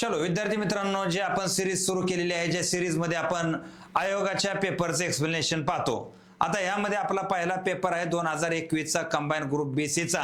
चलो विद्यार्थी मित्रांनो, जे आपण सिरीज सुरू केलेली आहे, ज्या सिरीज मध्ये आपण आयोगाच्या पेपरचे एक्सप्लेनेशन पाहतो. आता यामध्ये आपला पहिला पेपर आहे 2021 चा कंबाईन ग्रुप BC चा,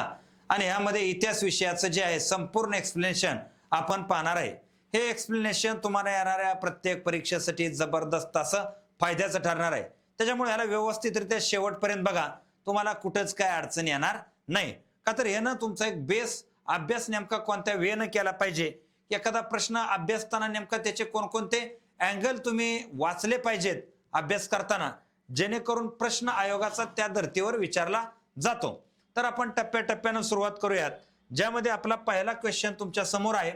आणि यामध्ये इतिहास विषयाचं जे आहे संपूर्ण एक्सप्लेनेशन आपण पाहणार आहे. हे एक्सप्लेनेशन तुम्हाला येणाऱ्या प्रत्येक परीक्षेसाठी जबरदस्त असं फायद्याचं ठरणार आहे. त्याच्यामुळे याला व्यवस्थितरित्या शेवटपर्यंत बघा, तुम्हाला कुठंच काय अडचण येणार नाही. का तर हे ना तुमचा एक बेस अभ्यास नेमका कोणत्या वेळेनं केला पाहिजे, एखादा प्रश्न अभ्यासताना नेमका त्याचे कोणकोणते अँगल तुम्ही वाचले पाहिजेत अभ्यास करताना, जेणेकरून प्रश्न आयोगाचा त्या धर्तीवर विचारला जातो. तर आपण टप्प्याटप्प्यानं सुरुवात करूयात, ज्यामध्ये आपला पहिला क्वेश्चन तुमच्या समोर आहे.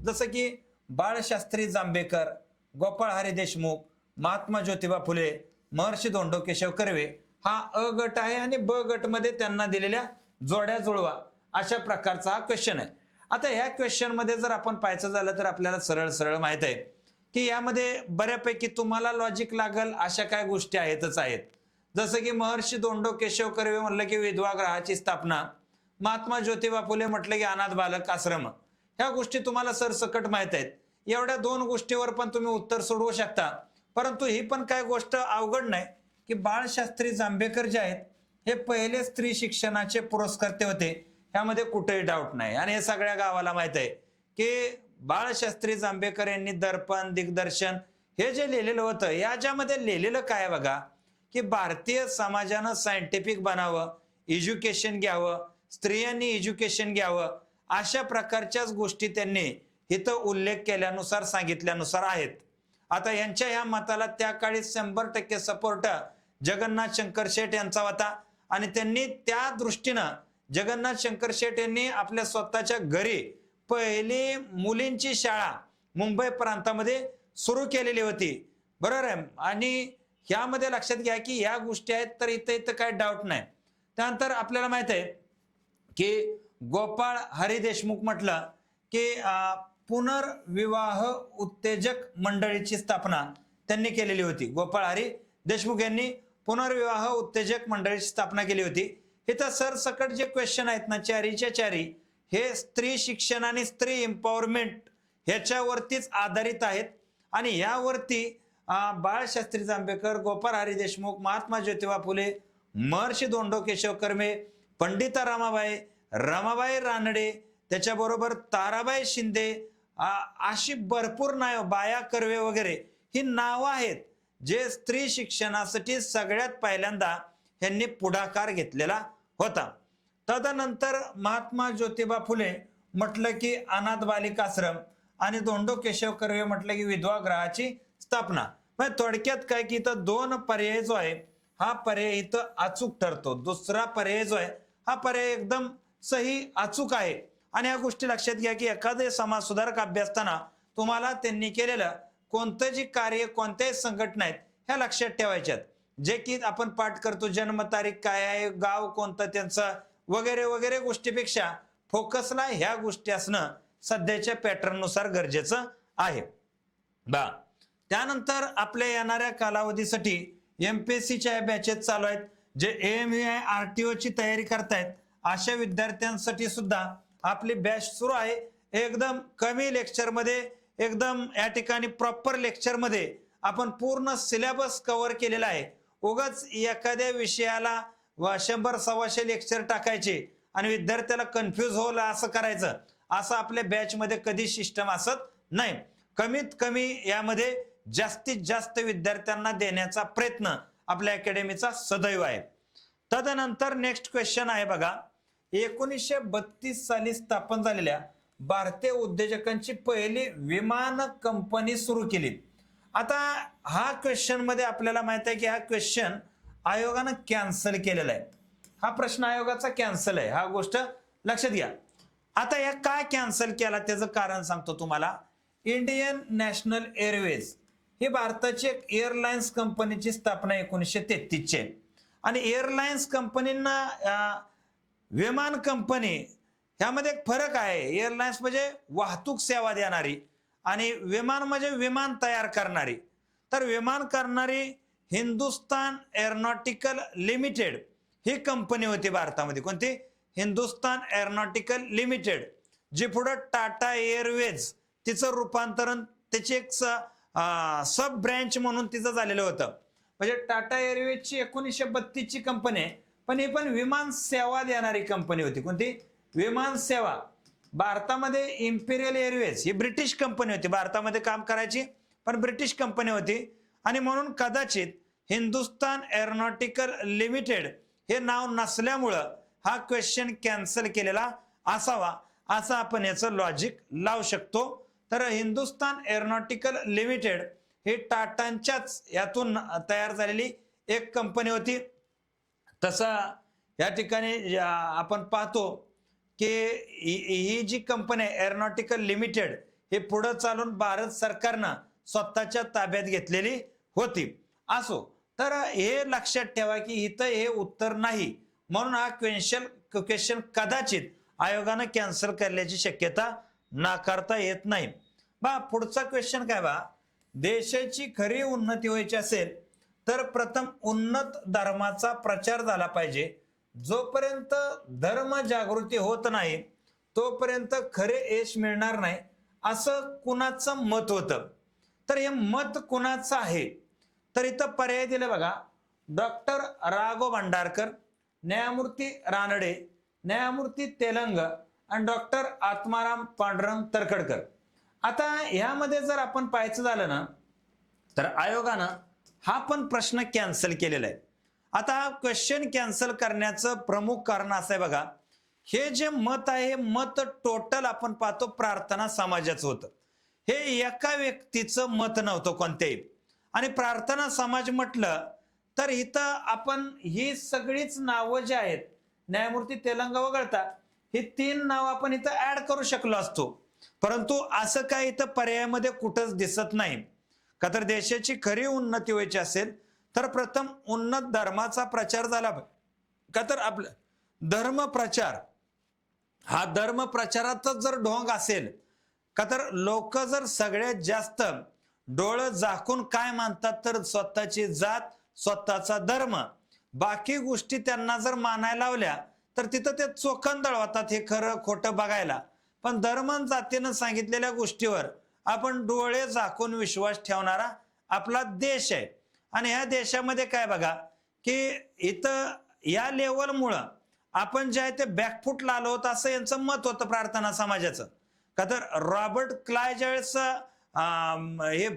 जसं की बाळशास्त्री जांभेकर, गोपाळ हरी देशमुख, महात्मा ज्योतिबा फुले, महर्षी धोंडो केशव कर्वे हा अ गट आहे, आणि ब गट मध्ये त्यांना दिलेल्या जोड्या जुळवा अशा प्रकारचा हा क्वेश्चन आहे. आता ह्या क्वेश्चन मध्ये जर आपण पाहायचं झालं तर आपल्याला सरळ सरळ माहित आहे की यामध्ये बऱ्यापैकी तुम्हाला लॉजिक लागल अशा काय गोष्टी आहेतच आहेत. जसं की महर्षी धोंडो केशव कर्वे म्हटलं की विधवा गृहाची स्थापना, महात्मा ज्योतिबा फुले म्हटलं की अनाथ बालक आश्रम, ह्या गोष्टी तुम्हाला सरसकट माहित आहेत. एवढ्या दोन गोष्टीवर पण तुम्ही उत्तर सोडवू शकता. परंतु ही पण काय गोष्ट अवघड नाही की बाळशास्त्री जांभेकर जे आहेत हे पहिले स्त्री शिक्षणाचे पुरस्कर्ते होते, यामध्ये कुठेही डाऊट नाही. आणि हे सगळ्या गावाला माहित आहे की बाळशास्त्री जांभेकर यांनी दर्पण, दिग्दर्शन हे जे लिहिलेलं होतं, याच्यामध्ये लिहिलेलं काय बघा की भारतीय समाजानं सायंटिफिक बनावं, एज्युकेशन घ्यावं, स्त्रियांनी एज्युकेशन घ्यावं, अशा प्रकारच्याच गोष्टी त्यांनी इथं उल्लेख केल्यानुसार सांगितल्यानुसार आहेत. आता यांच्या ह्या मताला त्या काळी 100% सपोर्ट जगन्नाथ शंकर शेठ यांचा होता, आणि त्यांनी त्या दृष्टीनं जगन्नाथ शंकर शेठ यांनी आपल्या स्वतःच्या घरी पहिली मुलींची शाळा मुंबई प्रांतामध्ये सुरू केलेली होती, बरोबर आहे. आणि यामध्ये लक्षात घ्या की या गोष्टी आहेत, तर इथं काय डाऊट नाही. त्यानंतर आपल्याला माहित आहे की गोपाळ हरी देशमुख म्हटलं की पुनर्विवाह उत्तेजक मंडळीची स्थापना त्यांनी केलेली होती. गोपाळ हरी देशमुख यांनी पुनर्विवाह उत्तेजक मंडळीची स्थापना केली होती. इथं सरसकट जे क्वेश्चन आहेत ना, चारीच्या चारी हे स्त्री शिक्षण आणि स्त्री एम्पॉवरमेंट ह्याच्यावरतीच आधारित आहेत. आणि यावरती बाळशास्त्री जांभेकर, गोपाळ हरी देशमुख, महात्मा ज्योतिबा फुले, महर्षी धोंडो केशव कर्वे, पंडिता रमाबाई रानडे, त्याच्याबरोबर ताराबाई शिंदे, अशी भरपूर नाव, बाया कर्वे वगैरे ही नावं आहेत जे स्त्री शिक्षणासाठी सगळ्यात पहिल्यांदा यांनी पुढाकार घेतलेला होता. तदनंतर महात्मा ज्योतिबा फुले म्हटलं की अनाथ बालिकाश्रम, आणि धोंडो केशव कर्वे म्हटलं की विधवा गृहाची स्थापना. म्हणजे थोडक्यात काय की इथं दोन पर्याय जो आहे हा पर्याय इथं अचूक ठरतो. दुसरा पर्याय जो आहे हा पर्याय एकदम सही अचूक आहे. आणि या गोष्टी लक्षात घ्या की एखादे समाज सुधारक अभ्यासताना तुम्हाला त्यांनी केलेलं कोणतं जी कार्य, कोणत्याही संघटना आहेत ह्या लक्षात ठेवायच्यात, जे की आपण पाठ करतो, जन्मतारीख काय आहे, गाव कोणतं त्यांचं वगैरे वगैरे गोष्टीपेक्षा फोकसला ह्या गोष्टी असणं सध्याच्या पॅटर्न नुसार गरजेचं आहे. त्यानंतर आपल्या येणाऱ्या कालावधीसाठी MPSCच्या बॅचेस चालू आहेत. जे AMVI RTO ची तयारी करतायत अशा विद्यार्थ्यांसाठी सुद्धा आपली बॅच सुरू आहे. एकदम कमी लेक्चर मध्ये, एकदम या ठिकाणी प्रॉपर लेक्चर मध्ये आपण पूर्ण सिलेबस कव्हर केलेला आहे. उगाच एखाद्या विषयाला 100-125 लेक्चर टाकायचे आणि विद्यार्थ्याला कन्फ्यूज होईल असं करायचं, असं आपल्या बॅच मध्ये कधी सिस्टम असत नाही. कमीत कमी यामध्ये जास्तीत जास्त विद्यार्थ्यांना देण्याचा प्रयत्न आपल्या अकॅडमीचा सदैव आहे. तदनंतर नेक्स्ट क्वेश्चन आहे बघा, 1932 साली स्थापन झालेल्या भारतीय उद्योजकांची पहिली विमान कंपनी सुरू केली. आता हा क्वेश्चन मध्ये आपल्याला माहित आहे की हा क्वेश्चन आयोगानं कॅन्सल केलेला आहे. हा प्रश्न आयोगाचा कॅन्सल आहे, हा गोष्ट लक्षात घ्या. आता या काय कॅन्सल केला त्याचं कारण सांगतो तुम्हाला. इंडियन नॅशनल एअरवेज ही भारताची एक एअरलाइन्स कंपनीची स्थापना 1933 ची आहे. आणि एअरलाइन्स कंपनींना विमान कंपनी ह्यामध्ये एक फरक आहे. एअरलाइन्स म्हणजे वाहतूक सेवा देणारी, आणि विमान म्हणजे विमान तयार करणारी. तर विमान करणारी हिंदुस्तान एरोनॉटिकल लिमिटेड ही कंपनी होती भारतामध्ये. कोणती? हिंदुस्तान एरोनॉटिकल लिमिटेड, जी पुढे टाटा एअरवेज तिचं रूपांतरण त्याची एक सब ब्रँच म्हणून तिचं झालेलं होतं. म्हणजे टाटा एअरवेजची 1932 ची कंपनी आहे, पण ही पण विमान सेवा देणारी कंपनी होती. कोणती? विमान सेवा. भारतामध्ये इम्पिरियल एअरवेज ही ब्रिटिश कंपनी होती, भारतामध्ये काम करायची, पण ब्रिटिश कंपनी होती. आणि म्हणून कदाचित हिंदुस्तान एरोनॉटिकल लिमिटेड हे नाव नसल्यामुळं हा क्वेश्चन कॅन्सल केलेला असावा, असं आपण याचं लॉजिक लावू शकतो. तर हिंदुस्तान एरोनॉटिकल लिमिटेड ही टाटांच्याच यातून तयार झालेली एक कंपनी होती. तसा या ठिकाणी आपण पाहतो की ही जी कंपनी आहे एरोनॉटिकल लिमिटेड हे पुढे चालून भारत सरकारनं स्वतःच्या ताब्यात घेतलेली होती. असो, तर हे लक्षात ठेवा की इथं हे उत्तर नाही, म्हणून हा क्वेश्चन कदाचित आयोगानं कॅन्सल करण्याची शक्यता नाकारता येत नाही. पुढचा क्वेश्चन काय बा, देशाची खरी उन्नती व्हायची असेल तर प्रथम उन्नत धर्माचा प्रचार झाला पाहिजे. जोपर्यंत धर्म जागृती होत नाही तोपर्यंत खरे यश मिळणार नाही, असं कुणाचं मत होतं. तर हे मत कुणाचं आहे? तर इथं पर्याय दिले बघा, डॉक्टर राघव भंडारकर, न्यायमूर्ती रानडे, न्यायमूर्ती तेलंग आणि डॉक्टर आत्माराम पांडुरंग तरखडकर. आता ह्यामध्ये जर आपण पाहायचं झालं ना, तर आयोगानं हा पण प्रश्न कॅन्सल केलेला आहे. आता हा क्वेश्चन कॅन्सल करण्याचं प्रमुख कारण असं आहे बघा, हे जे मत आहे हे मत टोटल आपण पाहतो प्रार्थना समाजाचं होतं. हे एका व्यक्तीचं मत नव्हतं कोणत्याही. आणि प्रार्थना समाज म्हटलं तर इथं आपण ही सगळीच नावं जी आहेत, न्यायमूर्ती तेलंग वगळता ही 3 नावं आपण इथं ऍड करू शकलो असतो, परंतु असं काय इथं पर्यायामध्ये कुठंच दिसत नाही. का तर देशाची खरी उन्नती व्हायची असेल तर प्रथम उन्नत धर्माचा प्रचार झाला पाहिजे. का तर आपलं धर्म प्रचार हा धर्म प्रचारातच जर ढोंग असेल, का तर लोक जर सगळ्यात जास्त डोळं झाकून काय मानतात तर स्वतःची जात, स्वतःचा धर्म, बाकी गोष्टी त्यांना जर मानायला लावल्या तर तिथं ते चोखंदळ होतात हे खरं खोटं बघायला. पण धर्म जातीनं सांगितलेल्या गोष्टीवर आपण डोळे झाकून विश्वास ठेवणारा आपला देश आहे. आणि ह्या देशामध्ये काय बघा की इथं या लेवलमुळं आपण जे आहे ते बॅकफुटला आलो होतं असं यांचं मत होतं प्रार्थना समाजाचं. का तर रॉबर्ट क्लाय ज्यावेळेस हे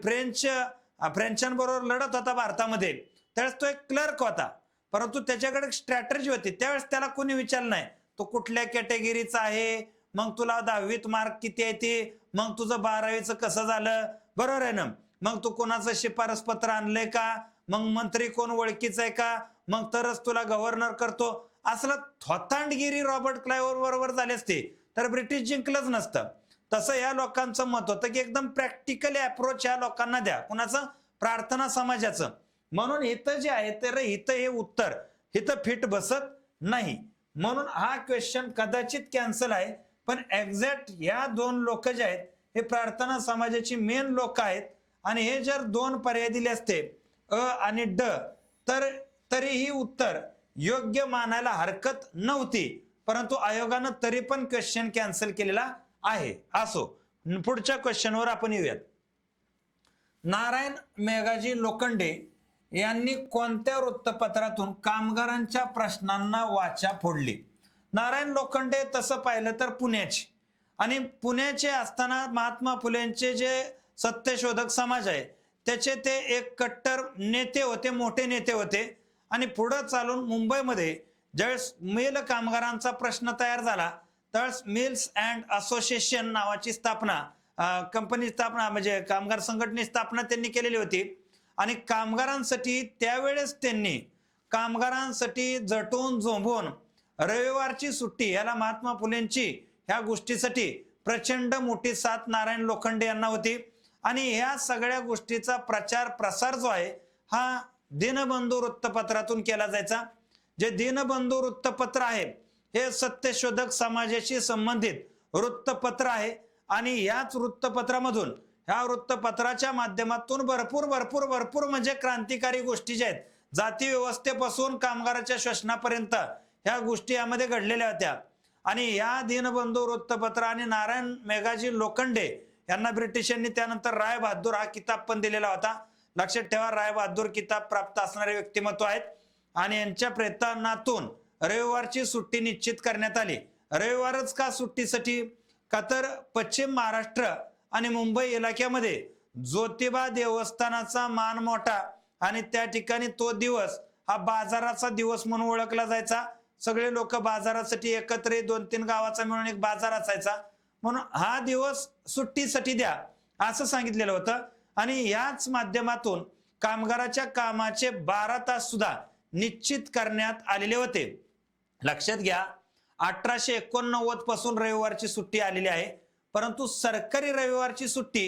फ्रेंचांबरोबर लढत होता भारतामध्ये, त्यावेळेस तो एक क्लर्क होता, परंतु त्याच्याकडे एक स्ट्रॅटर्जी होती. त्यावेळेस त्याला कोणी विचारलं नाही तो कुठल्या कॅटेगरीचा आहे, मग तुला 10वीत मार्क किती आहे ते, मग तुझं 12वीचं कसं झालं, बरोबर आहे ना, मग तू कोणाचं शिफारस पत्र आणलंय का, मग मंत्री कोण ओळखीचं आहे का, मग तरच तुला गव्हर्नर करतो. असलं थोतांडगिरी रॉबर्ट क्लायव्हर बरोबर झाली असते तर ब्रिटिश जिंकलंच नसतं. तसं या लोकांचं मत होतं की एकदम प्रॅक्टिकली अप्रोच या लोकांना द्या, कुणाचं? प्रार्थना समाजाचं. म्हणून इथं जे आहे तर इथं हे उत्तर इथं फिट बसत नाही, म्हणून हा क्वेश्चन कदाचित कॅन्सल आहे. पण एक्झॅक्ट या 2 लोक जे आहेत हे प्रार्थना समाजाची मेन लोक आहेत. आणि हे जर 2 पर्याय दिले असते अ आणि ड तर तरीही उत्तर योग्य मानायला हरकत नव्हती, परंतु आयोगानं तरी पण क्वेश्चन कॅन्सल केलेला आहे. असो, पुढच्या क्वेश्चनवर आपण येऊयात. नारायण मेघाजी लोखंडे यांनी कोणत्या वृत्तपत्रातून कामगारांच्या प्रश्नांना वाचा फोडली? नारायण लोखंडे तसं पाहिलं तर पुण्याचे, आणि पुण्याचे असताना महात्मा फुलेंचे जे सत्यशोधक समाज आहे त्याचे ते एक कट्टर नेते होते, मोठे नेते होते. आणि पुढे चालून मुंबईमध्ये ज्यावेळेस मिल कामगारांचा प्रश्न तयार झाला त्यावेळेस मिल्स अँड असोसिएशन नावाची स्थापना, कंपनी स्थापना म्हणजे कामगार संघटनेची स्थापना त्यांनी केलेली होती. आणि कामगारांसाठी त्यावेळेस त्यांनी कामगारांसाठी जटून झोंबून रविवारची सुट्टी याला महात्मा फुलेंची ह्या गोष्टीसाठी प्रचंड मोठी साथ नारायण लोखंडे यांना होती. आणि ह्या सगळ्या गोष्टीचा प्रचार प्रसार जो आहे हा दिनबंधू वृत्तपत्रातून केला जायचा. जे दिनबंधू वृत्तपत्र आहे हे सत्यशोधक समाजाशी संबंधित वृत्तपत्र आहे. आणि याच वृत्तपत्रामधून, ह्या वृत्तपत्राच्या माध्यमातून भरपूर भरपूर भरपूर म्हणजे क्रांतिकारी गोष्टी ज्या आहेत, जाती व्यवस्थेपासून कामगाराच्या शोषणापर्यंत ह्या गोष्टी यामध्ये घडलेल्या होत्या. आणि या दिनबंधू वृत्तपत्र आणि नारायण मेघाजी लोखंडे यांना ब्रिटिशांनी त्यानंतर राय बहादूर हा किताब पण दिलेला होता. लक्षात ठेवा, राय बहादूर किताब प्राप्त असणारे व्यक्तिमत्व आहेत आणि यांच्या प्रयत्नातून रविवारची सुट्टी निश्चित करण्यात आली. रविवारच का सुट्टीसाठी? का तर पश्चिम महाराष्ट्र आणि मुंबई इलाक्यामध्ये ज्योतिबा देवस्थानाचा मान मोठा आणि त्या ठिकाणी तो दिवस हा बाजाराचा दिवस म्हणून ओळखला जायचा. सगळे लोक बाजारासाठी एकत्र 2-3 गावाचा मिळून एक बाजार असायचा, म्हणून हा दिवस सुट्टीसाठी द्या असं सांगितलेलं होतं. आणि याच माध्यमातून कामगाराच्या कामाचे 12 तास सुद्धा निश्चित करण्यात आलेले होते. लक्षात घ्या, 1889 पासून रविवारची सुट्टी आलेली आहे, परंतु सरकारी रविवारची सुट्टी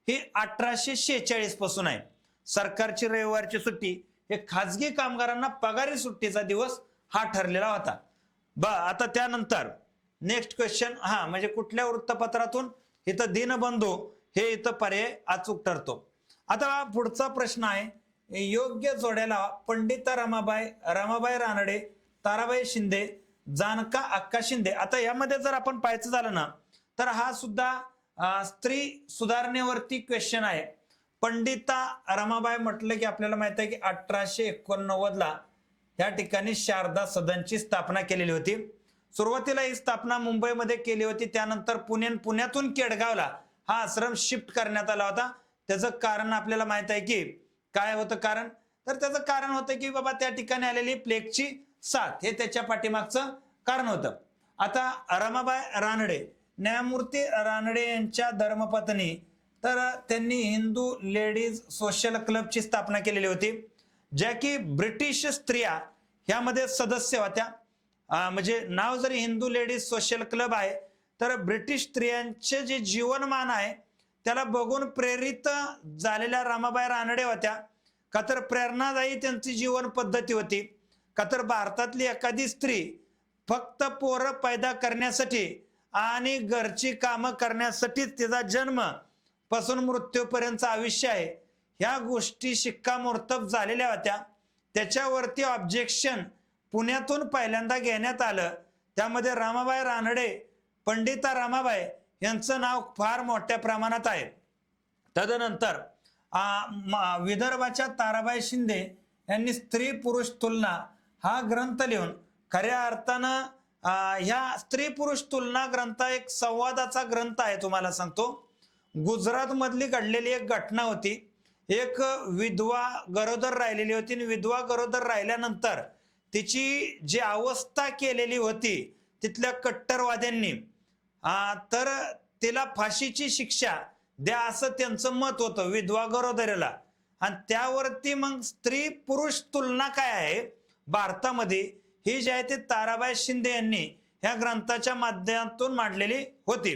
ही 1846 पासून आहे. सरकारची रविवारची सुट्टी हे खाजगी कामगारांना पगारी सुट्टीचा दिवस हा ठरलेला होता. आता त्यानंतर नेक्स्ट क्वेश्चन, म्हणजे कुठल्या वृत्तपत्रातून? इथं दीनबंधू हे इथं पर्याय अचूक ठरतो. आता पुढचा प्रश्न आहे, योग्य जोड्याला पंडिता रमाबाई रानडे, ताराबाई शिंदे, जानका अक्का शिंदे. आता यामध्ये जर आपण पाहायचं झालं ना तर हा सुद्धा स्त्री सुधारणेवरती क्वेश्चन आहे. पंडिता रमाबाई म्हटलं की आपल्याला माहित आहे की 1889 ला या ठिकाणी शारदा सदनची स्थापना केलेली होती. सुरुवातीला ही स्थापना मुंबईमध्ये केली होती, त्यानंतर पुण्यातून केडगावला हा आश्रम शिफ्ट करण्यात आला होता. त्याचं कारण आपल्याला माहित आहे की काय होतं कारण? तर त्याचं कारण होतं की बाबा त्या ठिकाणी आलेली प्लेगची साथ हे त्याच्या पाठीमागचं कारण होतं. आता रमाबाई रानडे, न्यायमूर्ती रानडे यांच्या धर्मपत्नी, तर त्यांनी हिंदू लेडीज सोशल क्लबची स्थापना केलेली होती, ज्या की ब्रिटिश स्त्रिया ह्यामध्ये सदस्य होत्या. म्हणजे नाव जरी हिंदू लेडीज सोशल क्लब आहे, तर ब्रिटिश स्त्रियांचे जे जीवनमान आहे त्याला बघून प्रेरित झालेल्या रमाबाई रानडे होत्या. का तर प्रेरणादायी त्यांची जीवन पद्धती होती. का तर भारतातली एखादी स्त्री फक्त पोरं पैदा करण्यासाठी आणि घरची कामं करण्यासाठीच तिचा जन्म पासून मृत्यूपर्यंतचं आयुष्य आहे, ह्या गोष्टी शिक्कामोर्तब झालेल्या होत्या. त्याच्यावरती ऑब्जेक्शन पुण्यातून पहिल्यांदा घेण्यात आलं. त्यामध्ये रमाबाई रानडे, पंडिता रमाबाई यांचं नाव फार मोठ्या प्रमाणात आहे. तदनंतर विदर्भाच्या ताराबाई शिंदे यांनी स्त्री पुरुष तुलना हा ग्रंथ लिहून खऱ्या अर्थानं ह्या स्त्री पुरुष तुलना ग्रंथ एक संवादाचा ग्रंथ आहे. तुम्हाला सांगतो, गुजरात मधली घडलेली एक घटना होती. एक विधवा गरोदर राहिलेली होती आणि विधवा गरोदर राहिल्यानंतर तिची जी अवस्था केलेली होती तिथल्या कट्टरवाद्यांनी, तर तिला फाशीची शिक्षा द्या असं त्यांचं मत होतं विधवा गरोदरीला. आणि त्यावरती मग स्त्री पुरुष तुलना काय आहे भारतामध्ये ही जी आहे ते ताराबाई शिंदे यांनी ह्या ग्रंथाच्या माध्यमातून मांडलेली होती.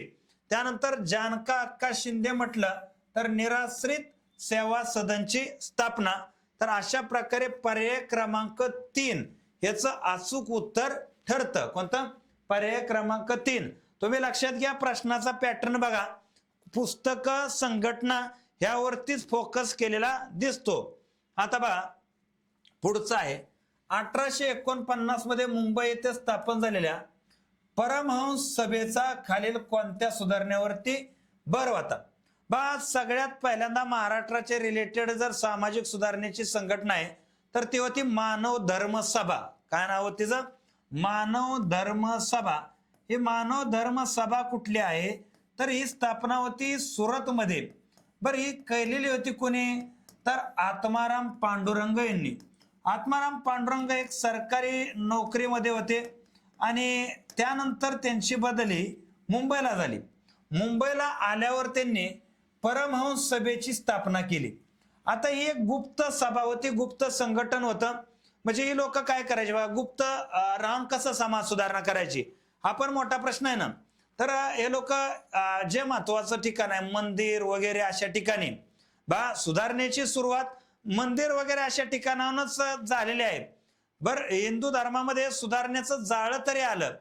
त्यानंतर जानका अक्का शिंदे म्हटलं तर निराश्रित सेवा सदनची स्थापना. तर अशा प्रकारे पर्याय क्रमांक 3 याचं अचूक उत्तर ठरतं. कोणतं? पर्याय क्रमांक 3. तुम्ही लक्षात घ्या, प्रश्नाचा पॅटर्न बघा, पुस्तक संघटना ह्यावरतीच फोकस केलेला दिसतो. आता बघा पुढचा आहे, 1849 मध्ये मुंबई येथे स्थापन झालेल्या परमहंस सभेचा खालील कोणत्या सुधारणेवरती भर होता? सगळ्यात पहिल्यांदा महाराष्ट्राचे रिलेटेड जर सामाजिक सुधारणेची संघटना आहे तर ती होती मानव धर्म सभा. काय नाव होतं तिचं? मानव धर्म सभा. ही मानव धर्म सभा कुठली आहे तर ही स्थापना होती सुरत मध्ये. ही केलेली होती कोणी? तर आत्माराम पांडुरंग यांनी. आत्माराम पांडुरंग एक सरकारी नोकरीमध्ये होते आणि त्यानंतर त्यांची बदली मुंबईला झाली. मुंबईला आल्यावर त्यांनी परमहंस सभेची स्थापना केली. आता ही एक गुप्त सभा होती, गुप्त संघटन होतं. म्हणजे ही लोक काय करायचे बघा, गुप्त राहून कसं समाज सुधारणा करायची हा पण मोठा प्रश्न आहे ना. तर हे लोक जे महत्वाचं ठिकाण आहे मंदिर वगैरे अशा ठिकाणी सुधारणेची सुरुवात मंदिर वगैरे अशा ठिकाणाहूनच झालेली आहे. हिंदू धर्मामध्ये सुधारण्याचं जाळं तरी आलं,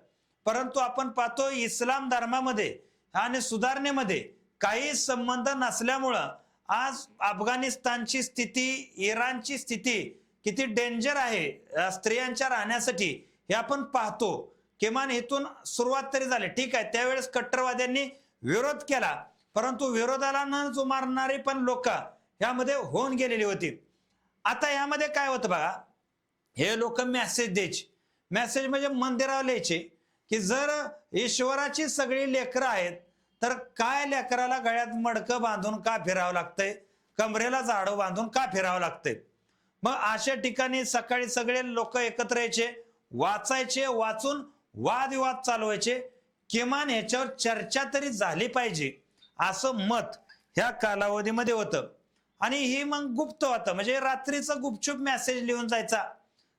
परंतु आपण पाहतो इस्लाम धर्मामध्ये आणि सुधारणेमध्ये काही संबंध नसल्यामुळं आज अफगाणिस्तानची स्थिती, इराणची स्थिती किती डेंजर आहे स्त्रियांच्या राहण्यासाठी हे आपण पाहतो. किमान इथून सुरुवात तरी झाली, ठीक आहे. त्यावेळेस कट्टरवाद्यांनी विरोध केला, परंतु विरोधाला न जुमानणारी पण लोक यामध्ये होऊन गेलेली होती. आता यामध्ये काय होतं बघा, हे लोक मेसेज द्यायचे. मेसेज म्हणजे मंदिरावर लिहायचे की जर ईश्वराची सगळी लेकरं आहेत तर काय लेकराला गळ्यात मडकं बांधून का फिरावं लागतंय, कमरेला झाडू बांधून का फिरावं लागतंय. मग अशा ठिकाणी सकाळी सगळे लोक एकत्र यायचे, वाचायचे, वाचून वादविवाद चालवायचे, किमान ह्याच्यावर चर्चा तरी झाली पाहिजे असं मत ह्या कालावधीमध्ये होतं. आणि ही मग गुप्त होतं, म्हणजे रात्रीचा गुपचूप मेसेज लिहून जायचा.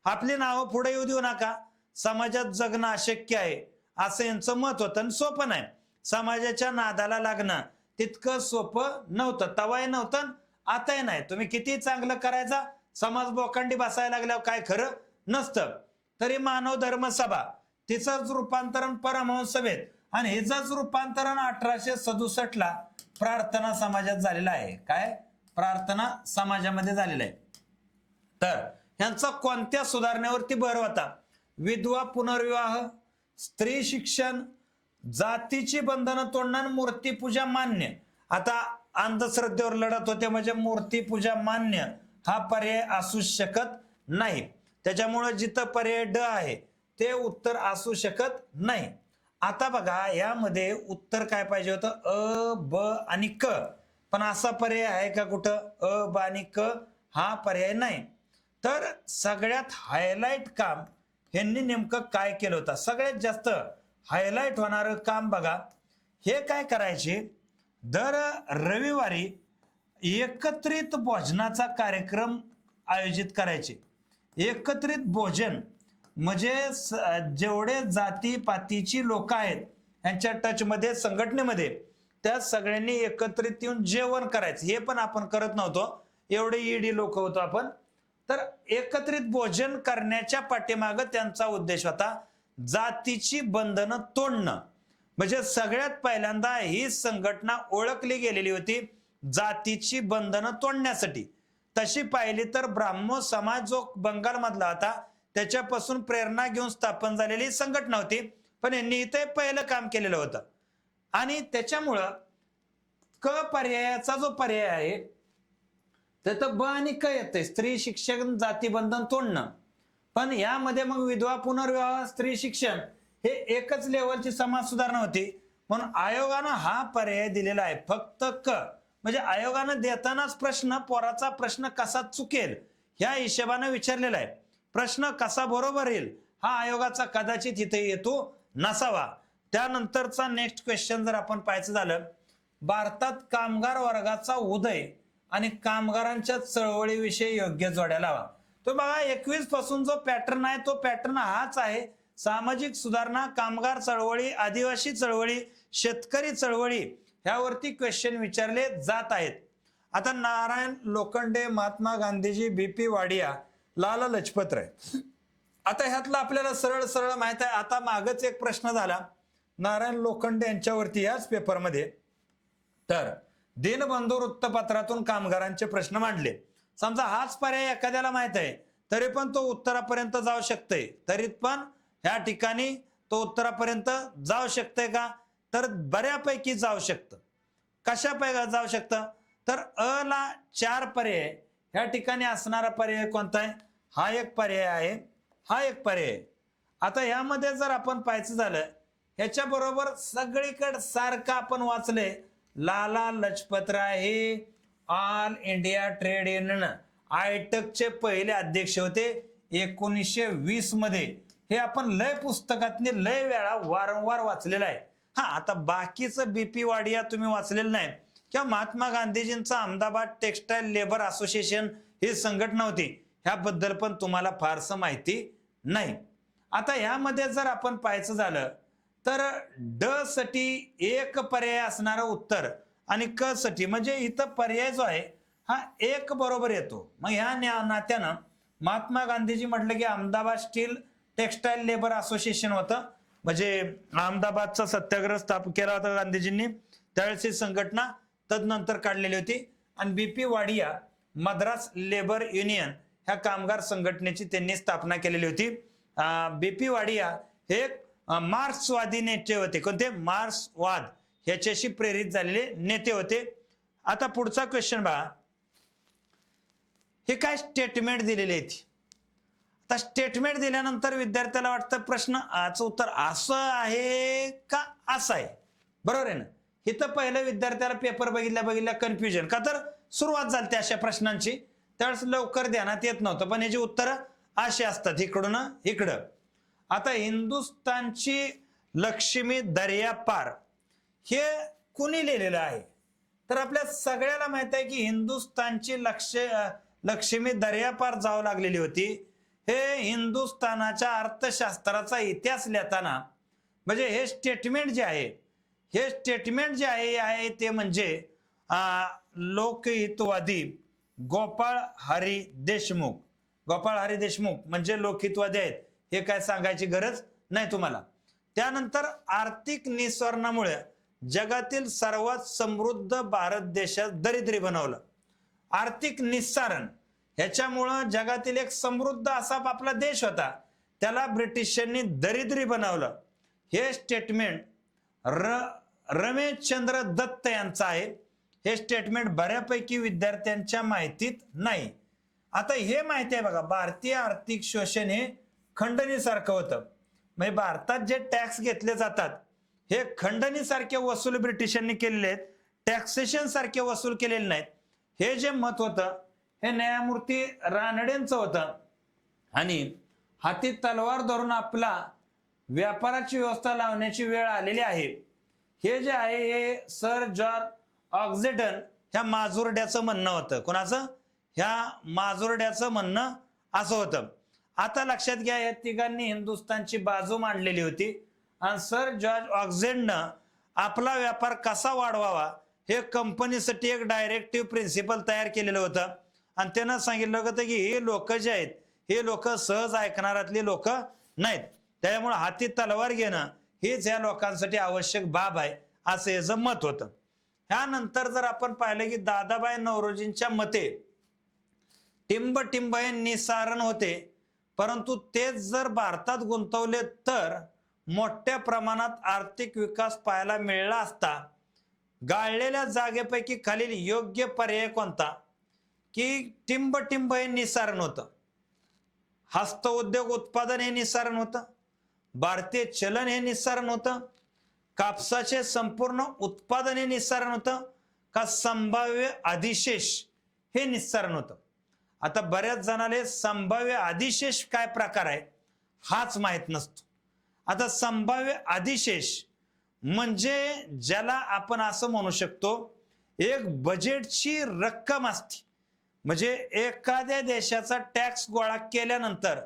आपली नावं पुढे येऊ देऊ नका, समाजात जगणं अशक्य आहे असं यांचं मत होतं. आणि सोपं नाही, समाजाच्या नादाला लागणं तितकं सोपं नव्हतं. तवाही नव्हतं, आताही नाही. तुम्ही किती चांगलं करायचा, समाज बोकांडी बसायला लागल्यावर काय खरं नसतं. तरी मानव धर्म सभा तिचंच रूपांतरण परमहंस सभेत आणि हिचंच रूपांतरण 1867 ला प्रार्थना समाजात झालेलं आहे. काय प्रार्थना समाजामध्ये झालेलं आहे. तर ह्यांचा कोणत्या सुधारणेवरती भर होता? विधवा पुनर्विवाह, स्त्री शिक्षण, जातीची बंधनं तोडणं, मूर्तीपूजा मान्य. आता अंधश्रद्धेवर लढत होते, म्हणजे मूर्तीपूजा मान्य हा पर्याय असू शकत नाही. त्याच्यामुळे जिथं पर्याय ड आहे ते उत्तर असू शकत नाही. आता बघा यामध्ये उत्तर काय पाहिजे होतं, अ, ब आणि क. पण असा पर्याय आहे का कुठं? अ, ब आणि क हा पर्याय नाही. तर सगळ्यात हायलाइट काम यांनी नेमकं काय केलं होतं? सगळ्यात जास्त हायलाइट होणारं काम बघा, हे काय करायचे, दर रविवारी एकत्रित भोजनाचा कार्यक्रम आयोजित करायचे. एकत्रित भोजन म्हणजे जेवढे जातीपातीची लोक आहेत यांच्या टचमध्ये, संघटनेमध्ये, त्या सगळ्यांनी एकत्रित येऊन जेवण करायचं. हे पण आपण करत नव्हतो, एवढे ईडी लोक होतो आपण. तर एकत्रित भोजन करण्याच्या पाठीमागं त्यांचा उद्देश होता जातीची बंधनं तोडणं. म्हणजे सगळ्यात पहिल्यांदा ही संघटना ओळखली गेलेली होती जातीची बंधनं तोडण्यासाठी. तशी पाहिली तर ब्राह्मो समाज जो बंगाल मधला होता त्याच्यापासून प्रेरणा घेऊन स्थापन झालेली संघटना होती, पण यांनी इथे पहिलं काम केलेलं होतं. आणि त्याच्यामुळं क पर्यायाचा जो पर्याय आहे तर ब आणि क येते, स्त्री शिक्षण जातीबंधन तोडणं. पण यामध्ये मग विधवा पुनर्विवाह, स्त्री शिक्षण हे एकच लेवलची समाज सुधारणा होती, म्हणून आयोगानं हा पर्याय दिलेला आहे फक्त क. म्हणजे आयोगानं देतानाच प्रश्न, पोराचा प्रश्न कसा चुकेल ह्या हिशोबाने विचारलेला आहे. प्रश्न कसा बरोबर येईल हा आयोगाचा कदाचित इथे येतो नसावा. त्यानंतरचा नेक्स्ट क्वेश्चन जर आपण पाहायचं झालं, भारतात कामगार वर्गाचा उदय आणि कामगारांच्या चळवळीविषयी योग्य जोड्या लावा. तो बघा 21 पासून जो पॅटर्न आहे तो पॅटर्न हाच आहे. सामाजिक सुधारणा, कामगार चळवळी, आदिवासी चळवळी, शेतकरी चळवळी ह्यावरती क्वेश्चन विचारले जात आहेत. आता नारायण लोखंडे, महात्मा गांधीजी, BP वाडिया, लाला लजपत राय, आता ह्यातलं आपल्याला सरळ सरळ माहित आहे. आता मागच एक प्रश्न झाला नारायण लोखंडे यांच्यावरती याच पेपरमध्ये. तर दिनबंधू वृत्तपत्रातून कामगारांचे प्रश्न मांडले. समजा हाच पर्याय एखाद्याला माहित आहे तरी पण तो उत्तरापर्यंत जाऊ शकते, तरी पण ह्या ठिकाणी तो उत्तरापर्यंत जाऊ शकते का? तर बऱ्यापैकी जाऊ शकतं. कशापैकी जाऊ शकतं? तर अ ला 4 पर्याय, ह्या ठिकाणी असणारा पर्याय कोणता आहे? हा एक पर्याय आहे, हा एक पर्याय. आता यामध्ये जर आपण पाहायचं झालं, ह्याच्या बरोबर सगळीकडे सारखं आपण वाचले, लाला लजपत राय हे ऑल इंडिया ट्रेड युनियन आयटकचे पहिले अध्यक्ष होते 1920 मध्ये. हे आपण लय पुस्तकातले लय वेळा वारंवार वाचलेलं आहे. हा, आता बाकीचं BP वाडिया तुम्ही वाचलेलं नाही, किंवा महात्मा गांधीजींचा अहमदाबाद टेक्सटाईल लेबर असोसिएशन ही संघटना होती, ह्याबद्दल पण तुम्हाला फारसं माहिती नाही. आता ह्यामध्ये जर आपण पाहायचं झालं तर ड साठी एक पर्याय असणारं उत्तर आणि क साठी, म्हणजे इथं पर्याय जो आहे हा एक बरोबर येतो. मग ह्या नात्यानं महात्मा गांधीजी म्हटलं की Ahmedabad steel textile labour association होतं, म्हणजे अहमदाबादचा सत्याग्रह स्थापन केला होता गांधीजींनी, त्यावेळेस ही संघटना तदनंतर काढलेली होती. आणि BP Wadia Madras labour union ह्या कामगार संघटनेची त्यांनी स्थापना केलेली होती. BP वाडिया हे मार्क्सवादी नेते होते. कोणते? मार्क्सवाद ह्याच्याशी प्रेरित झालेले नेते होते. आता पुढचा क्वेश्चन बघा, हे काय स्टेटमेंट दिलेले आहेत. आता स्टेटमेंट दिल्यानंतर विद्यार्थ्याला वाटतं प्रश्नाचं उत्तर असं आहे का असं आहे, बरोबर आहे ना. इथं पहिलं विद्यार्थ्याला पेपर बघितल्या कन्फ्युजन, का तर सुरुवात झाली अशा प्रश्नांची, त्यावेळेस लवकर ध्यानात येत नव्हतं, पण याची उत्तरं अशी असतात इकडून इकडं. आता हिंदुस्थानची लक्ष्मी दर्या पार हे कुणी लिहिलेलं आहे, तर आपल्या सगळ्याला माहित आहे की हिंदुस्थानची लक्ष्मी दर्यापार जावं लागलेली होती. हे हिंदुस्थानाच्या अर्थशास्त्राचा इतिहास लिहिताना म्हणजे हे स्टेटमेंट जे आहे ते म्हणजे लोकहितवादी गोपाळ हरी देशमुख म्हणजे लोकहितवादी आहेत, हे काय सांगायची गरज नाही तुम्हाला. त्यानंतर आर्थिक निस्वारणामुळे जगातील सर्वात समृद्ध भारत देशात दरिद्री बनवलं. आर्थिक निस्सारण ह्याच्यामुळं जगातील एक समृद्ध असा आपला देश होता, त्याला ब्रिटिशांनी दरिद्री बनवलं. हे स्टेटमेंट रमेशचंद्र दत्त यांचं आहे. हे स्टेटमेंट बऱ्यापैकी विद्यार्थ्यांच्या माहितीत नाही. आता हे माहिती आहे बघा, भारतीय आर्थिक शोषण हे खंडणीसारखं होतं. म्हणजे भारतात जे टॅक्स घेतले जातात हे खंडणीसारखे वसूल ब्रिटिशांनी केलेले आहेत, टॅक्सेशन सारखे वसूल केलेले नाहीत. हे जे मत होतं हे न्यायमूर्ती रानडेंचं होतं. आणि हाती तलवार धरून आपला व्यापाराची व्यवस्था लावण्याची वेळ आलेली आहे. हे जे आहे हे सर जॉर्ज ऑक्झेटन ह्या माजुरड्याचं म्हणणं होतं. कोणाचं? ह्या माजुरड्याचं म्हणणं असं होतं. आता लक्षात घ्या, या तिघांनी हिंदुस्थानची बाजू मांडलेली होती आणि सर जॉर्ज ऑक्झेटनं आपला व्यापार कसा वाढवावा हे कंपनीसाठी एक डायरेक्टिव्ह प्रिन्सिपल तयार केलेलं होतं. आणि त्यानं सांगितलं होतं की हे लोक जे आहेत हे लोक सहज ऐकणारातली लोक नाहीत, त्यामुळे हाती तलवार घेणं हेच या लोकांसाठी आवश्यक बाब आहे, असं याचं मत होतं. ह्यानंतर जर आपण पाहिलं की दादाबाई नौरोजींच्या मते टिंब हे निस्सारण होते, परंतु तेच जर भारतात गुंतवले तर मोठ्या प्रमाणात आर्थिक विकास पाहायला मिळाला असता. गाळलेल्या जागेपैकी खालील योग्य पर्याय कोणता? की टिंब हे निस्सारण होतं, हस्तउद्योग उत्पादन हे निस्सारण होतं, भारतीय चलन हे निस्सारण होतं, कापसाचे संपूर्ण उत्पादन हे निस्सारण होतं, का संभाव्य अधिशेष हे निस्सारण होतं. आता बऱ्याच जणांना संभाव्य अधिशेष काय प्रकार आहे हाच माहित नसतो. आता संभाव्य अधिशेष म्हणजे ज्याला आपण असं म्हणू शकतो, एक बजेटची रक्कम असते. म्हणजे एखाद्या देशाचा टॅक्स गोळा केल्यानंतर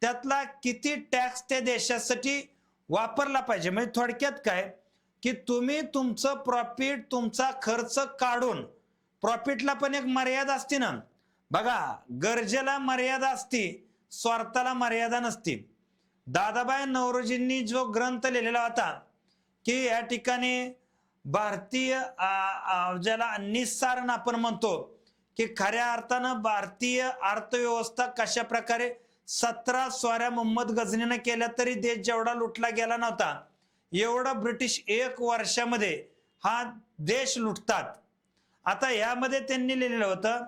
त्यातला किती टॅक्स त्या देशासाठी वापरला पाहिजे. म्हणजे थोडक्यात काय की तुम्ही तुमचं प्रॉफिट, तुमचा खर्च काढून, प्रॉफिटला पण एक मर्यादा असते ना बघा, गरजेला मर्यादा असती, स्वार्थाला मर्यादा नसती. दादाबाई नौरोजींनी जो ग्रंथ लिहिलेला होता की या ठिकाणी भारतीय ज्याला निस्सारण आपण म्हणतो, की खऱ्या अर्थानं भारतीय अर्थव्यवस्था कशा प्रकारे 17 स्वाऱ्या मोहम्मद गझनीनं केल्या तरी देश जेवढा लुटला गेला नव्हता एवढा ब्रिटिश 1 वर्षामध्ये हा देश लुटतात. आता यामध्ये त्यांनी लिहिलेलं होतं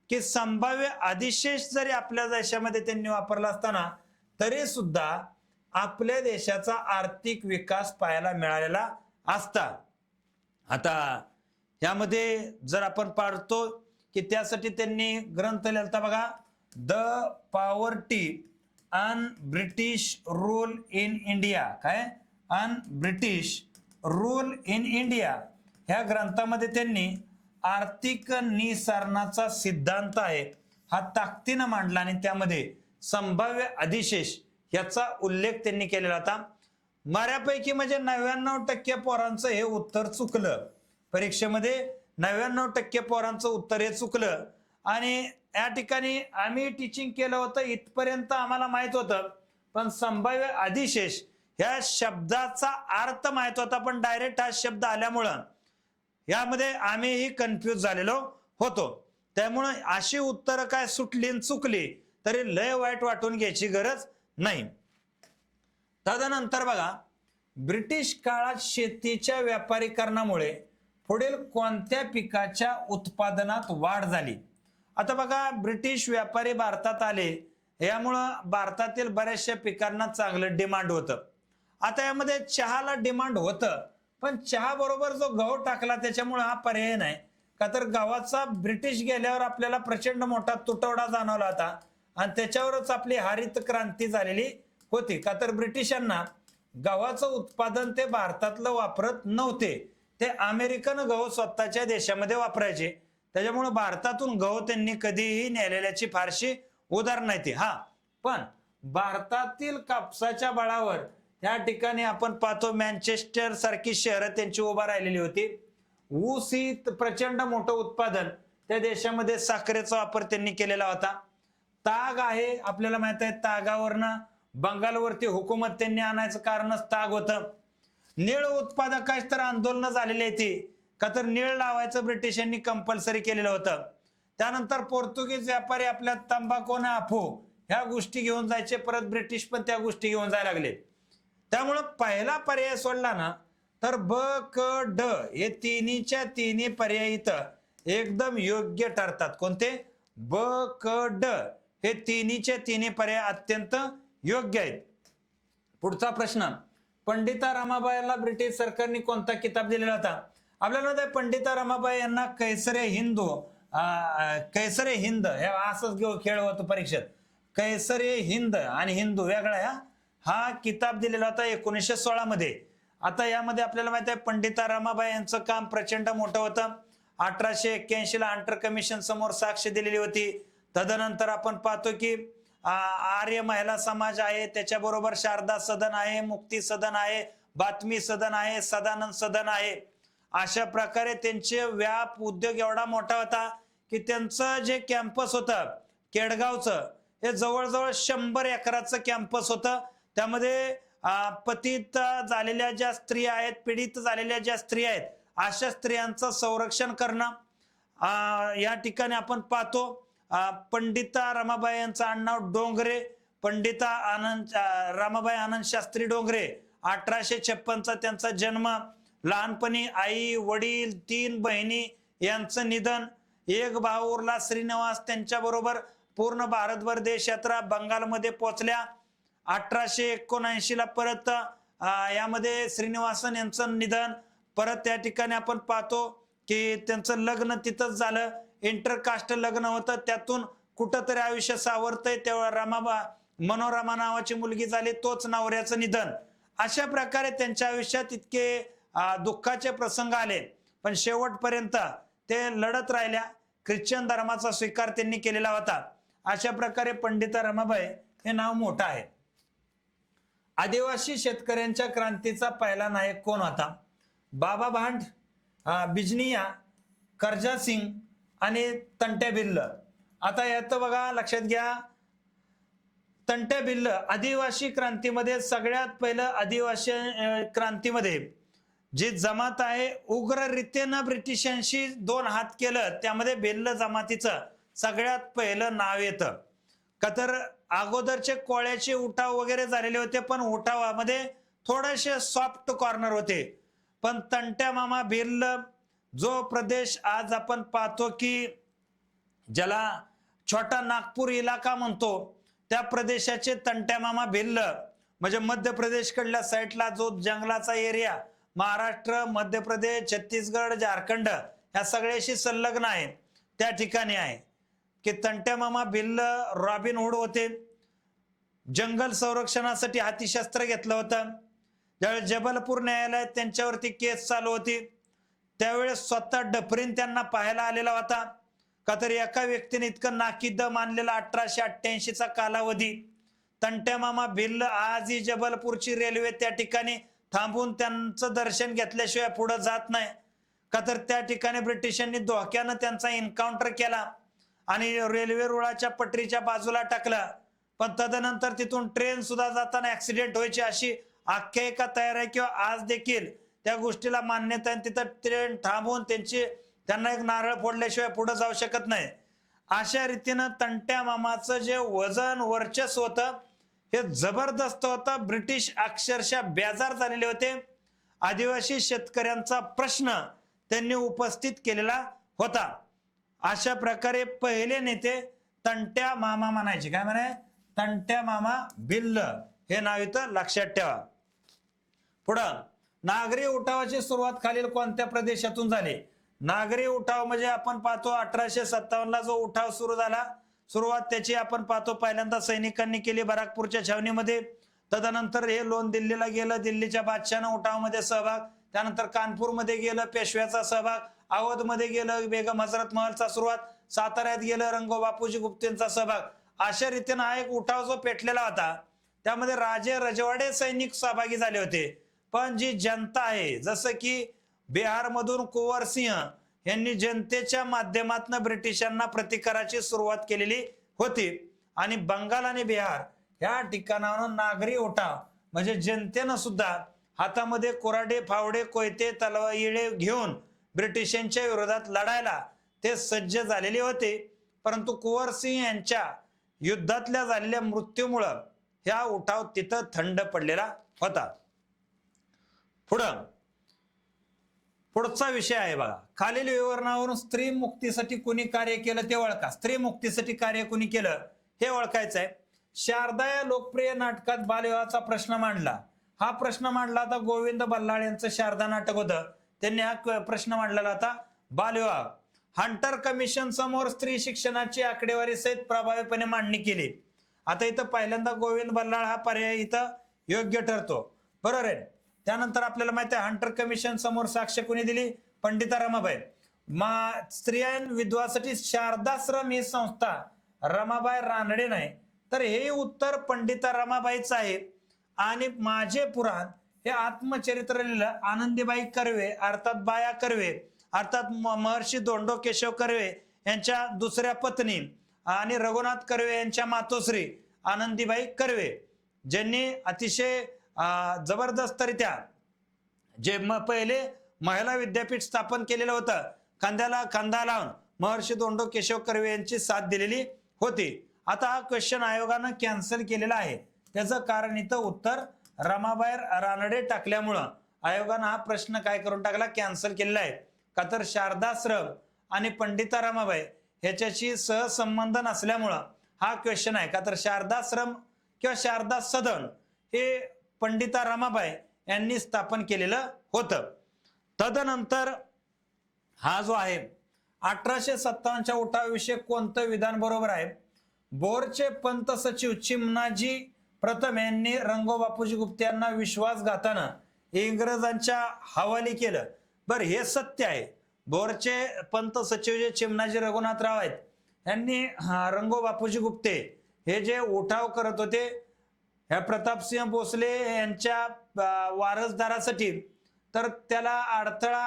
की संभाव्य अधिशेष जरी आपल्या देशामध्ये त्यांनी वापरला असताना तरी सुद्धा आपल्या देशाचा आर्थिक विकास पाहायला मिळालेला असता. आता यामध्ये जर आपण पाहतो की त्यासाठी त्यांनी ग्रंथ लिहिला बघा, the poverty un British rule in India. काय? Un British rule in India. ह्या ग्रंथामध्ये त्यांनी आर्थिक निस्सारणाचा सिद्धांत आहे हा ताकदीनं मांडला आणि त्यामध्ये संभाव्य अधिशेष याचा उल्लेख त्यांनी केलेला होता. बऱ्यापैकी म्हणजे 99% पोरांचं हे उत्तर चुकलं परीक्षेमध्ये. 99% पोरांचं उत्तर हे चुकलं. आणि या ठिकाणी आम्ही टीचिंग केलं होतं इथपर्यंत आम्हाला माहित होतं, पण संभाव्य अधिशेष ह्या शब्दाचा अर्थ माहित होता, पण डायरेक्ट हा शब्द आल्यामुळं यामध्ये आम्हीही कन्फ्यूज झालेलो होतो. त्यामुळे अशी उत्तरं काय सुटली आणि चुकली तरी लय वाईट वाटून घ्यायची गरज नाही. तदनंतर बघा, ब्रिटिश काळात शेतीच्या व्यापारीकरणामुळे पुढील कोणत्या पिकाच्या उत्पादनात वाढ झाली? आता बघा, ब्रिटिश व्यापारी भारतात आले, यामुळं भारतातील बऱ्याचशा पिकांना चांगलं डिमांड होतं. आता यामध्ये चहाला डिमांड होतं, पण चहा बरोबर जो गहू टाकला त्याच्यामुळे हा पर्याय नाही. का तर गव्हाचा ब्रिटिश गेल्यावर आपल्याला प्रचंड मोठा तुटवडा जाणवला होता आणि त्याच्यावरच आपली हरित क्रांती झालेली होती. का तर ब्रिटिशांना गव्हाचं उत्पादन ते भारतातलं वापरत नव्हते, ते अमेरिकन गहू स्वतःच्या देशामध्ये वापरायचे. त्याच्यामुळे भारतातून गहू त्यांनी कधीही नेलेल्याची फारशी उदाहरण नाही ती. हा, पण भारतातील कापसाच्या बळावर या ठिकाणी आपण पाहतो मँचेस्टर सारखी शहरं त्यांची उभा राहिलेली होती. ऊस ही प्रचंड मोठं उत्पादन त्या देशामध्ये, साखरेचा वापर त्यांनी केलेला होता. ताग आहे, आपल्याला माहित आहे, तागावरनं बंगालवरती हुकूमत त्यांनी आणायचं कारणच ताग होतं. निळ उत्पादकाच तर आंदोलन झालेली आहे ती, का तर निळ लावायचं ब्रिटिशांनी कंपल्सरी केलेलं होतं. त्यानंतर पोर्तुगीज व्यापारी आपल्या तंबाखू आणि अफू ह्या गोष्टी घेऊन जायचे, परत ब्रिटिश पण त्या गोष्टी घेऊन जायला लागले. त्यामुळं पहिला पर्याय सोडला ना तर ब क ड हे तिन्हीच्या तिन्ही पर्याय इथं एकदम योग्य ठरतात. कोणते? ब क ड हे तिन्हीच्या तिन्ही पर्याय अत्यंत योग्य आहेत. पुढचा प्रश्न, पंडिता रमाबाईला ब्रिटिश सरकारने कोणता किताब दिलेला होता? आपल्याला माहिती आहे पंडिता रमाबाई यांना कैसरे हिंद हे असंच खेळ होतो परीक्षेत. कैसरे हिंद आणि हिंदू वेगळा हा किताब दिलेला होता 1916 मध्ये. आता यामध्ये आपल्याला माहिती आहे पंडिता रमाबाई यांचं काम प्रचंड मोठं होतं. 1881 ला हंटर कमिशन समोर साक्ष दिलेली होती. तदनंतर आपण पाहतो की आर्य महिला समाज आहे, त्याच्याबरोबर शारदा सदन आहे, मुक्ती सदन आहे, बातमी सदन आहे, सदानंद सदन आहे. अशा प्रकारे त्यांचे व्याप उद्योग एवढा मोठा होता की त्यांचं जे कॅम्पस होतं केडगावचं, हे जवळजवळ 100 एकराचं कॅम्पस होतं. त्यामध्ये पतित झालेल्या ज्या स्त्रिया आहेत, पीडित झालेल्या ज्या स्त्रिया आहेत, अशा स्त्रियांचं संरक्षण करणं या ठिकाणी आपण पाहतो. पंडिता रमाबाई यांचं आडनाव डोंगरे, पंडिता रमाबाई आनंद शास्त्री डोंगरे. 1856 त्यांचा जन्म. लहानपणी आई वडील 3 बहिणी यांचं निधन. एक भाऊ उरला श्रीनिवास, त्यांच्या बरोबर पूर्ण भारतभर देश यात्रा, बंगालमध्ये पोहोचल्या. 1879 ला परत यामध्ये श्रीनिवासन यांचं निधन. परत त्या ठिकाणी आपण पाहतो की त्यांचं लग्न तिथंच झालं, इंटरकास्ट लग्न होतं, त्यातून कुठंतरी आयुष्य सावरतंय. तेव्हा मनोरमा नावाची मुलगी झाली, तोच नवऱ्याचं निधन. अशा प्रकारे त्यांच्या आयुष्यात इतके दुःखाचे प्रसंग आले, पण शेवटपर्यंत ते लढत राहिल्या. ख्रिश्चन धर्माचा स्वीकार त्यांनी केलेला होता. अशा प्रकारे पंडिता रमाबाई हे नाव मोठं आहे. आदिवासी शेतकऱ्यांच्या क्रांतीचा पहिला नायक कोण होता? बाबा भांड, बिजनिया, करजा सिंग आणि तंट्या भिल्ल. आता यात बघा, लक्षात घ्या, तंट्या भिल्ल आदिवासी क्रांतीमध्ये सगळ्यात पहिलं आदिवासी क्रांतीमध्ये जी जमात आहे उग्ररीतीनं ब्रिटिशांशी 2 हात केलं, त्यामध्ये भिल्ल जमातीचं सगळ्यात पहिलं नाव येतं. का तर अगोदरचे कोळ्याचे उठाव वगैरे झालेले होते, पण उठावामध्ये थोडेसे सॉफ्ट कॉर्नर होते. पण तंट्या मामा भिल्ल जो प्रदेश आज आपण पाहतो की ज्याला छोटा नागपूर इलाका म्हणतो, त्या प्रदेशाचे तंट्या मामा भिल्ल म्हणजे मध्य प्रदेश कडल्या साईडला जो जंगलाचा एरिया, महाराष्ट्र, मध्य प्रदेश, छत्तीसगड, झारखंड या सगळ्याशी संलग्न आहे, त्या ठिकाणी आहे की तंट्या मामा भिल्ल रॉबिन हुड होते. जंगल संरक्षणासाठी हातीशस्त्र घेतलं होतं. ज्यावेळेस जबलपूर न्यायालयात त्यांच्यावरती केस चालू होती, त्यावेळेस स्वतः डफरीन त्यांना पाहायला आलेला होता. का तर एका व्यक्तीने इतकं नाकीद मानलेला 1888 चा कालावधी. तंट्या मामा भिल्ल आजही जबलपूरची रेल्वे त्या ठिकाणी थांबून त्यांचं दर्शन घेतल्याशिवाय पुढे जात नाही. का तर त्या ठिकाणी ब्रिटिशांनी धोक्यानं त्यांचा एन्काउंटर केला आणि रेल्वे रुळाच्या पटरीच्या बाजूला टाकला. पण तदनंतर तिथून ट्रेन सुद्धा जाताना ऍक्सिडेंट व्हायची अशी आख्यायिका तयार आहे, किंवा आज देखील त्या गोष्टीला मान्यता आहे. तिथं ट्रेन थांबवून त्यांना एक नारळ फोडल्याशिवाय पुढे जाऊ शकत नाही. अशा रीतीनं तंट्या मामाचं जे वजन वर्चस्व होतं हे जबरदस्त होता. ब्रिटिश अक्षरशः बेजार झालेले होते. आदिवासी शेतकऱ्यांचा प्रश्न त्यांनी उपस्थित केलेला होता. अशा प्रकारे पहिले नेते तंट्या मामा म्हणायचे. काय म्हणाय? तंट्या मामा भिल्ल, हे नाव इथं लक्षात ठेवा. पुढं नागरी उठावाची सुरुवात खालील कोणत्या प्रदेशातून झाली? नागरी उठाव म्हणजे आपण पाहतो 1857 ला जो उठाव सुरू झाला, सुरुवात त्याची आपण पाहतो पहिल्यांदा सैनिकांनी केली बराकपूरच्या छावणीमध्ये. तदनंतर हे लोण दिल्लीला गेलं, दिल्लीच्या बादशाहानं उठावामध्ये सहभाग. त्यानंतर कानपूरमध्ये गेलं, पेशव्याचा सहभाग. अवधमध्ये गेलं, बेगम हजरत महलचा सुरुवात. साताऱ्यात गेलं, रंगो बापूजी गुप्तेंचा सहभाग. अशा रीतीनं हा एक उठाव जो पेटलेला होता, त्यामध्ये राजे रजवाडे सैनिक सहभागी झाले होते. पण जी जनता आहे, जसं की बिहारमधून कुंवर सिंह यांनी जनतेच्या माध्यमातून ब्रिटिशांना प्रतिकाराची सुरुवात केलेली होती. आणि बंगाल आणि बिहार या ठिकाणावरून नागरी उठाव म्हणजे जनतेनं सुद्धा हातामध्ये कुऱ्हाडी, फावडे, कोयते, तलवारी घेऊन ब्रिटिशांच्या विरोधात लढायला ते सज्ज झालेले होते. परंतु कुंवर सिंह यांच्या युद्धातल्या झालेल्या मृत्यूमुळं ह्या उठाव तिथं थंड पडलेला होता. पुढचा विषय आहे बघा. खालील विवरणावरून स्त्री मुक्तीसाठी कोणी कार्य केलं ते ओळखा. स्त्री मुक्तीसाठी कार्य कोणी केलं हे ओळखायचं आहे. शारदा या लोकप्रिय नाटकात बालविवाहाचा प्रश्न मांडला. हा प्रश्न मांडला होता गोविंद बल्लाळ यांचं शारदा नाटक होतं, त्यांनी हा प्रश्न मांडलेला होता, बालविवाह. हंटर कमिशन समोर स्त्री शिक्षणाची आकडेवारी सहित प्रभावीपणे मांडणी केली. आता इथं पहिल्यांदा गोविंद बल्लाळ हा पर्याय इथं योग्य ठरतो, बरोबर आहे. त्यानंतर आपल्याला माहिती आहे हंटर कमिशन समोर साक्ष कोणी दिली? पंडिता रमाबाई. स्त्रिया विधवासाठी शारदाश्रम ही संस्था रमाबाई रानडे नाही, तर हे उत्तर पंडिता रमाबाईच आहे. आणि माझे पुराण हे आत्मचरित्र लिहिलं आनंदीबाई कर्वे अर्थात बाया कर्वे अर्थात महर्षी धोंडो केशव कर्वे यांच्या दुसऱ्या पत्नी आणि रघुनाथ कर्वे यांच्या मातोश्री आनंदीबाई कर्वे, ज्यांनी अतिशय जबरदस्तरित्या जे पहिले महिला विद्यापीठ स्थापन केलेलं होतं, खांद्याला खांदा लावून महर्षी धोंडो केशव कर्वे यांची साथ दिलेली होती. आता हा क्वेश्चन आयोगानं कॅन्सल केलेला आहे. त्याचं कारण इथं उत्तर रमाबाई रानडे टाकल्यामुळं आयोगानं हा प्रश्न काय करून टाकला? कॅन्सल केलेला आहे. का तर शारदाश्रम आणि पंडिता रमाबाई ह्याच्याशी सहसंबंध नसल्यामुळं हा क्वेश्चन आहे. का तर शारदाश्रम किंवा शारदा सदन हे पंडिता रमाबाई यांनी स्थापन केलेलं होतं. तदनंतर हा जो आहे 1857च्या उठावाविषयी कोणतं विधान बरोबर आहे? बोरचे पंत सचिव चिमणाजी प्रथम यांनी रंगो बापूजी गुप्ते यांना विश्वासघातानं इंग्रजांच्या हवाली केलं. बर, हे सत्य आहे. बोरचे पंत सचिव जे चिमणाजी रघुनाथराव आहेत यांनी रंगो बापूजी गुप्ते हे जे उठाव करत होते ह्या प्रतापसिंह भोसले यांच्या वारसदारासाठी, तर त्याला अडथळा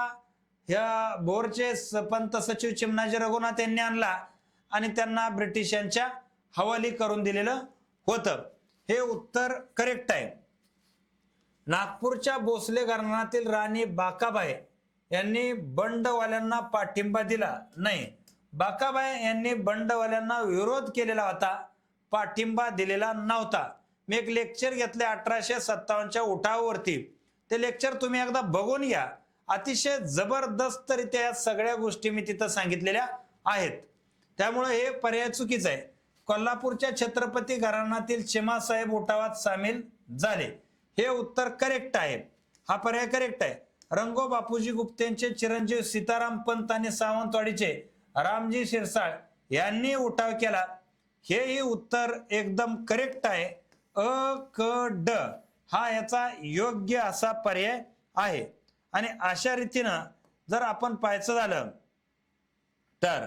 ह्या भोरचे पंत सचिव चिमणाजी रघुनाथ यांनी आणला आणि त्यांना ब्रिटिशांच्या हवाली करून दिलेलं होतं. हे उत्तर करेक्ट आहे. नागपूरच्या भोसले घराण्यातील राणी बाकाबाई यांनी बंडवाल्यांना पाठिंबा दिला नाही. बाकाबाई यांनी बंडवाल्यांना विरोध केलेला होता, पाठिंबा दिलेला नव्हता. मी एक लेक्चर घेतले 1857च्या उठावावरती, ते लेक्चर तुम्ही एकदा बघून घ्या. अतिशय जबरदस्तरित्या या सगळ्या गोष्टी मी तिथं सांगितलेल्या आहेत. त्यामुळे हे पर्याय चुकीचं आहे. कोल्हापूरच्या छत्रपती घराण्यातील चिमासाहेब उठावात सामील झाले, हे उत्तर करेक्ट आहे. हा पर्याय करेक्ट आहे. रंगो बापूजी गुप्तेंचे चिरंजीव सीताराम पंत आणि सावंतवाडीचे रामजी शिरसाळ यांनी उठाव केला, हेही उत्तर एकदम करेक्ट आहे. अ क ड हा याचा योग्य असा पर्याय आहे. आणि अशा रीतीनं जर आपण पाहायचं झालं तर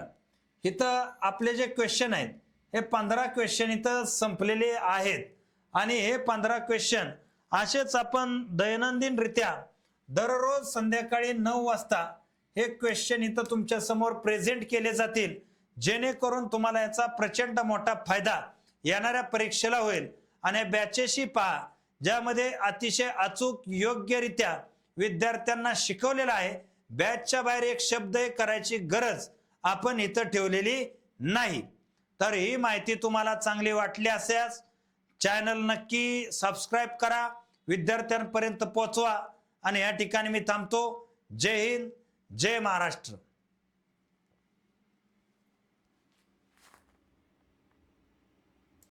इथं आपले जे क्वेश्चन आहेत हे 15 क्वेश्चन इथं संपलेले आहेत. आणि हे 15 क्वेश्चन असेच आपण दैनंदिनरित्या दररोज संध्याकाळी 9 वाजता हे क्वेश्चन इथं तुमच्या समोर प्रेझेंट केले जातील, जेणेकरून तुम्हाला याचा प्रचंड मोठा फायदा येणाऱ्या परीक्षेला होईल. आणि बॅचेशी पहा, ज्यामध्ये अतिशय अचूक योग्यरित्या विद्यार्थ्यांना शिकवलेला आहे. बॅचच्या बाहेर एक शब्द करायची गरज आपण इथं ठेवलेली नाही. तर ही माहिती तुम्हाला चांगली वाटली चॅनल नक्की सबस्क्राईब करा, विद्यार्थ्यांपर्यंत पोहोचवा आणि या ठिकाणी मी थांबतो. जय हिंद, जय महाराष्ट्र.